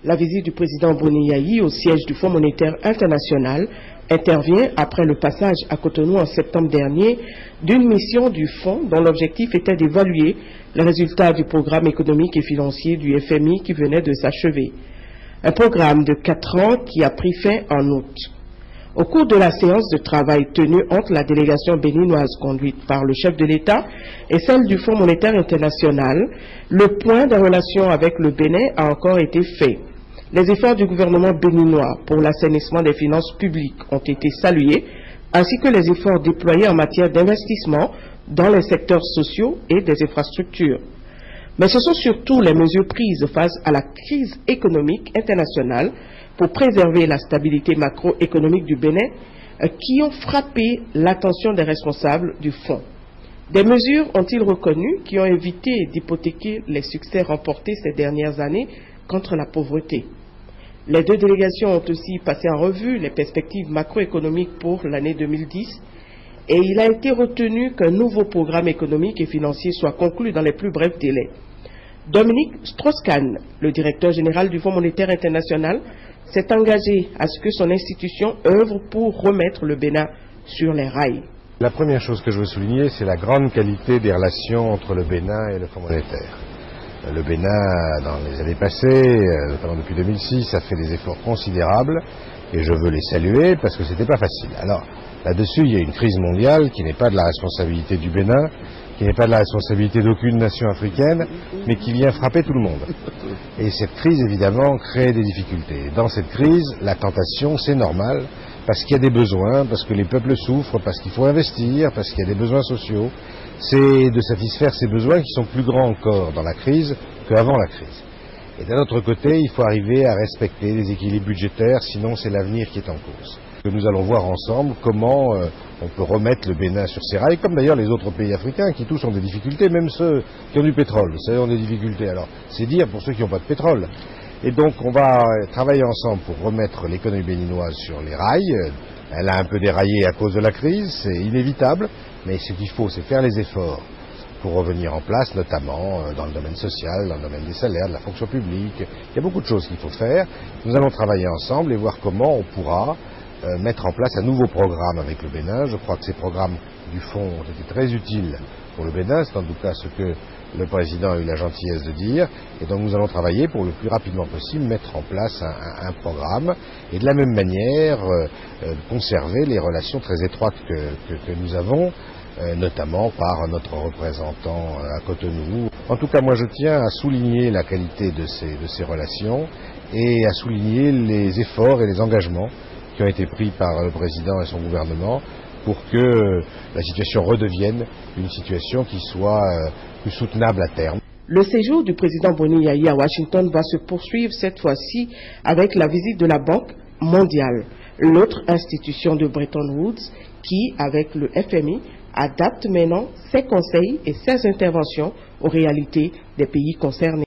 La visite du président Boni Yayi au siège du Fonds monétaire international intervient après le passage à Cotonou en septembre dernier d'une mission du Fonds dont l'objectif était d'évaluer les résultats du programme économique et financier du FMI qui venait de s'achever. Un programme de 4 ans qui a pris fin en août. Au cours de la séance de travail tenue entre la délégation béninoise conduite par le chef de l'État et celle du Fonds monétaire international, le point de relation avec le Bénin a encore été fait. Les efforts du gouvernement béninois pour l'assainissement des finances publiques ont été salués, ainsi que les efforts déployés en matière d'investissement dans les secteurs sociaux et des infrastructures. Mais ce sont surtout les mesures prises face à la crise économique internationale pour préserver la stabilité macroéconomique du Bénin qui ont frappé l'attention des responsables du Fonds. Des mesures ont-ils reconnu qui ont évité d'hypothéquer les succès remportés ces dernières années contre la pauvreté. Les deux délégations ont aussi passé en revue les perspectives macroéconomiques pour l'année 2010 et il a été retenu qu'un nouveau programme économique et financier soit conclu dans les plus brefs délais. Dominique Strauss-Kahn, le directeur général du Fonds monétaire international, s'est engagé à ce que son institution œuvre pour remettre le Bénin sur les rails. La première chose que je veux souligner, c'est la grande qualité des relations entre le Bénin et le Fonds monétaire. Le Bénin, dans les années passées, notamment depuis 2006, a fait des efforts considérables et je veux les saluer parce que ce n'était pas facile. Alors, là-dessus, il y a une crise mondiale qui n'est pas de la responsabilité du Bénin, qui n'est pas de la responsabilité d'aucune nation africaine, mais qui vient frapper tout le monde. Et cette crise, évidemment, crée des difficultés. Dans cette crise, la tentation, c'est normal, parce qu'il y a des besoins, parce que les peuples souffrent, parce qu'il faut investir, parce qu'il y a des besoins sociaux. C'est de satisfaire ces besoins qui sont plus grands encore dans la crise qu'avant la crise. Et d'un autre côté, il faut arriver à respecter les équilibres budgétaires, sinon c'est l'avenir qui est en cause. Nous allons voir ensemble comment on peut remettre le Bénin sur ses rails, comme d'ailleurs les autres pays africains qui tous ont des difficultés, même ceux qui ont du pétrole, vous savez, ont des difficultés. Alors, c'est dire pour ceux qui n'ont pas de pétrole. Et donc, on va travailler ensemble pour remettre l'économie béninoise sur les rails. Elle a un peu déraillé à cause de la crise, c'est inévitable, mais ce qu'il faut, c'est faire les efforts pour revenir en place, notamment dans le domaine social, dans le domaine des salaires, de la fonction publique. Il y a beaucoup de choses qu'il faut faire. Nous allons travailler ensemble et voir comment on pourra mettre en place un nouveau programme avec le Bénin. Je crois que ces programmes du Fonds ont été très utiles pour le Bénin, c'est en tout cas ce que le président a eu la gentillesse de dire, et donc nous allons travailler pour le plus rapidement possible mettre en place un programme, et de la même manière conserver les relations très étroites que nous avons, notamment par notre représentant à Cotonou. En tout cas, moi je tiens à souligner la qualité de ces relations, et à souligner les efforts et les engagements qui ont été pris par le président et son gouvernement pour que la situation redevienne une situation qui soit plus soutenable à terme. Le séjour du président Boni Yayi à Washington va se poursuivre cette fois-ci avec la visite de la Banque mondiale, l'autre institution de Bretton Woods qui, avec le FMI, adapte maintenant ses conseils et ses interventions aux réalités des pays concernés.